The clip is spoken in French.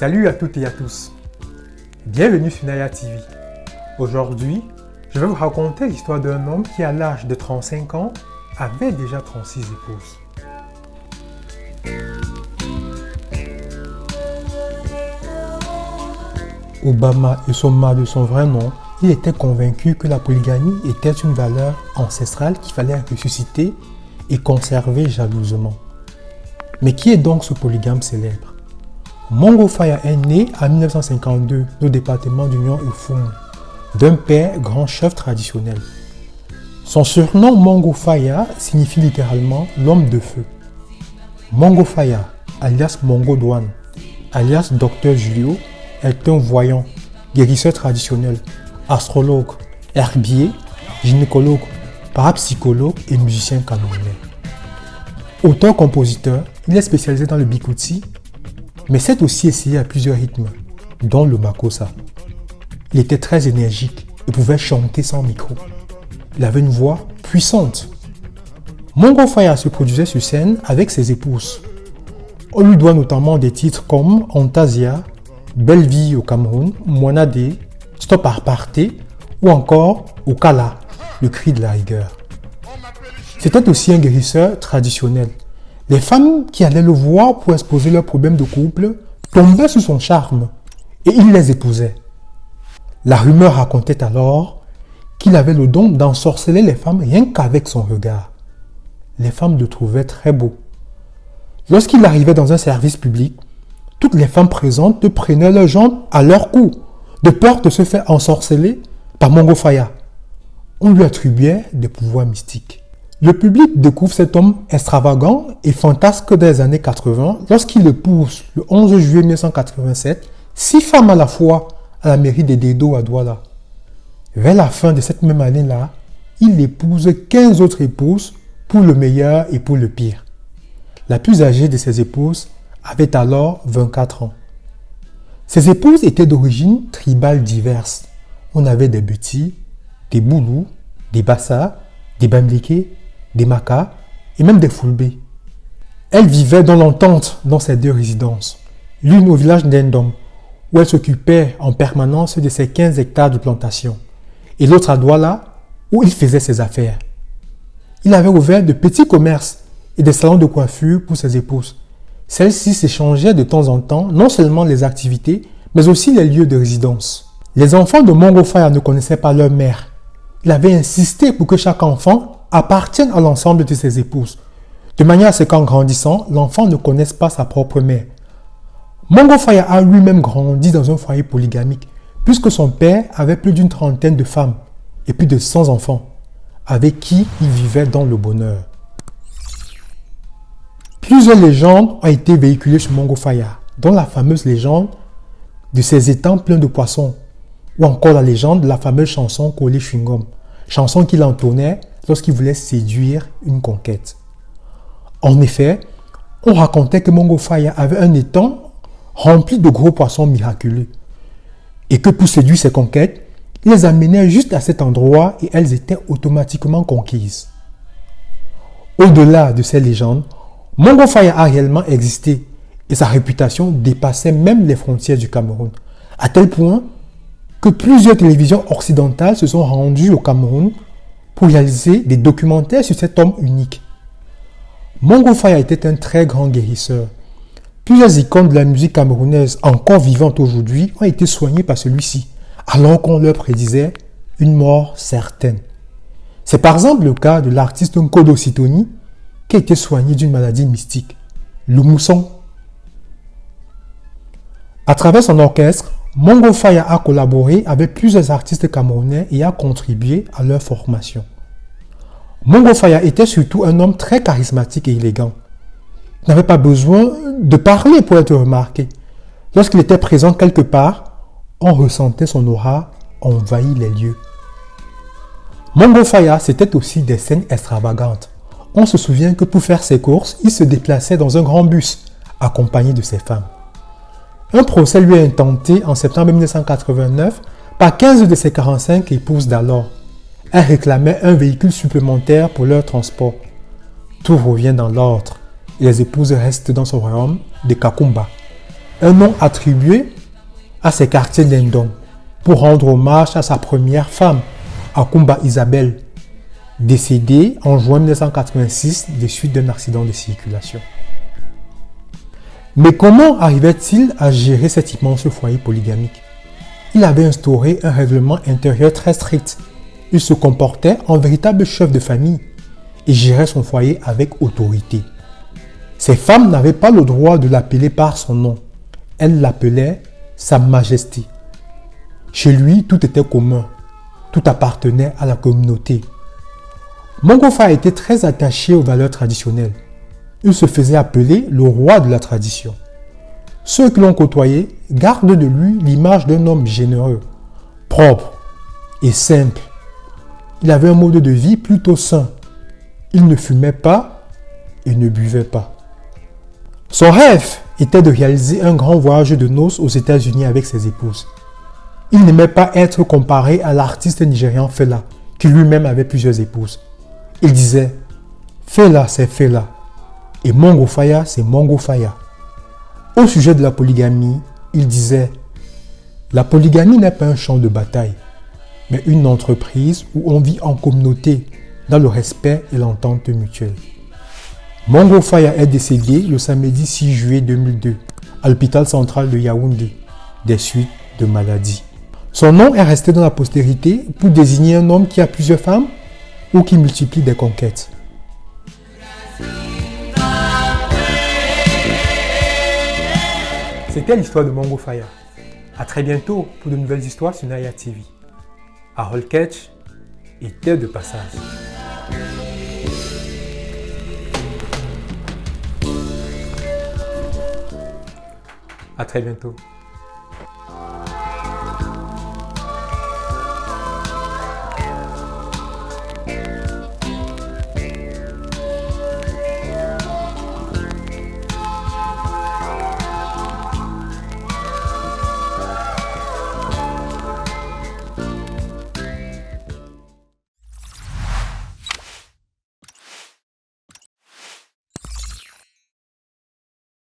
Salut à toutes et à tous. Bienvenue sur Naya TV. Aujourd'hui, je vais vous raconter l'histoire d'un homme qui, à l'âge de 35 ans, avait déjà 36 épouses. Obama Esoma de son vrai nom, il était convaincu que la polygamie était une valeur ancestrale qu'il fallait ressusciter et conserver jalousement. Mais qui est donc ce polygame célèbre? Mongo Faya est né en 1952 au département d'Union Efum, d'un père grand chef traditionnel. Son surnom Mongo Faya signifie littéralement l'homme de feu. Mongo Faya, alias Mongo Douane, alias Dr Julio, est un voyant, guérisseur traditionnel, astrologue, herbier, gynécologue, parapsychologue et musicien camerounais. Auteur-compositeur, il est spécialisé dans le bikouti, mais s'est aussi essayé à plusieurs rythmes, dont le makossa. Il était très énergique et pouvait chanter sans micro. Il avait une voix puissante. Mongo Faya se produisait sur scène avec ses épouses. On lui doit notamment des titres comme Antasia, Belle vie au Cameroun, Moinade, Stop à reparter ou encore Okala, le cri de la rigueur. C'était aussi un guérisseur traditionnel. Les femmes qui allaient le voir pour exposer leurs problèmes de couple tombaient sous son charme et il les épousait. La rumeur racontait alors qu'il avait le don d'ensorceler les femmes rien qu'avec son regard. Les femmes le trouvaient très beau. Lorsqu'il arrivait dans un service public, toutes les femmes présentes prenaient leurs jambes à leur cou, de peur de se faire ensorceler par Mongo Faya. On lui attribuait des pouvoirs mystiques. Le public découvre cet homme extravagant et fantasque des années 80 lorsqu'il épouse le 11 juillet 1987 6 femmes à la fois à la mairie de Dedo à Douala. Vers la fin de cette même année-là, il épouse 15 autres épouses pour le meilleur et pour le pire. La plus âgée de ses épouses avait alors 24 ans. Ses épouses étaient d'origine tribale diverses. On avait des Beti, des Boulous, des Bassa, des Bamléké, des Maka et même des Fulbé. Elles vivaient dans l'entente dans ces deux résidences. L'une au village d'Endom, où elle s'occupait en permanence de ses 15 hectares de plantation, et l'autre à Douala, où il faisait ses affaires. Il avait ouvert de petits commerces et des salons de coiffure pour ses épouses. Celles-ci s'échangeaient de temps en temps non seulement les activités, mais aussi les lieux de résidence. Les enfants de Mongo Faya ne connaissaient pas leur mère. Il avait insisté pour que chaque enfant appartienne à l'ensemble de ses épouses, de manière à ce qu'en grandissant, l'enfant ne connaisse pas sa propre mère. Mongo Faya a lui-même grandi dans un foyer polygamique, puisque son père avait plus d'une trentaine de femmes et plus de 100 enfants, avec qui il vivait dans le bonheur. Plusieurs légendes ont été véhiculées sur Mongo Faya, dont la fameuse légende de ses étangs pleins de poissons, ou encore la légende de la fameuse chanson Kolé Chewing-Gum, chanson qu'il entonnait lorsqu'il voulait séduire une conquête. En effet, on racontait que Mongo Faya avait un étang rempli de gros poissons miraculeux, et que pour séduire ses conquêtes, il les amenait juste à cet endroit et elles étaient automatiquement conquises. Au-delà de ces légendes, Mongo Faya a réellement existé et sa réputation dépassait même les frontières du Cameroun, à tel point que plusieurs télévisions occidentales se sont rendues au Cameroun pour réaliser des documentaires sur cet homme unique. Mongo Faya était un très grand guérisseur. Plusieurs icônes de la musique camerounaise encore vivantes aujourd'hui ont été soignées par celui-ci, alors qu'on leur prédisait une mort certaine. C'est par exemple le cas de l'artiste Nkodo Sitoni, qui a été soigné d'une maladie mystique, le mousson. À travers son orchestre, Mongo Faya a collaboré avec plusieurs artistes camerounais et a contribué à leur formation. Mongo Faya était surtout un homme très charismatique et élégant. Il n'avait pas besoin de parler pour être remarqué. Lorsqu'il était présent quelque part, on ressentait son aura envahir les lieux. Mongo Faya, c'était aussi des scènes extravagantes. On se souvient que pour faire ses courses, il se déplaçait dans un grand bus, accompagné de ses femmes. Un procès lui est intenté en septembre 1989 par 15 de ses 45 épouses d'alors. Elles réclamaient un véhicule supplémentaire pour leur transport. Tout revient dans l'ordre et les épouses restent dans son royaume de Kakumba. un nom attribué à ses quartiers d'Indon pour rendre hommage à sa première femme, Akumba Isabelle, décédée en juin 1986 des suites d'un accident de circulation. Mais comment arrivait-il à gérer cet immense foyer polygamique? Il avait instauré un règlement intérieur très strict. Il se comportait en véritable chef de famille et gérait son foyer avec autorité. Ses femmes n'avaient pas le droit de l'appeler par son nom. Elles l'appelaient Sa Majesté. Chez lui, tout était commun. Tout appartenait à la communauté. Mongo Faya était très attaché aux valeurs traditionnelles. Il se faisait appeler le roi de la tradition. Ceux qui l'ont côtoyé gardent de lui l'image d'un homme généreux, propre et simple. Il avait un mode de vie plutôt sain. Il ne fumait pas et ne buvait pas. Son rêve était de réaliser un grand voyage de noces aux États-Unis avec ses épouses. Il n'aimait pas être comparé à l'artiste nigérian Fela, qui lui-même avait plusieurs épouses. Il disait « Fela, c'est Fela. Et Mongo Faya, c'est Mongo Faya. » Au sujet de la polygamie, il disait « La polygamie n'est pas un champ de bataille, mais une entreprise où on vit en communauté, dans le respect et l'entente mutuelle. » Mongo Faya est décédé le samedi 6 juillet 2002 à l'hôpital central de Yaoundé, des suites de maladie. Son nom est resté dans la postérité pour désigner un homme qui a plusieurs femmes ou qui multiplie des conquêtes. C'était l'histoire de Mongo Faya. A très bientôt pour de nouvelles histoires sur Naya TV. Harold Ketch et Terre de passage. À très bientôt.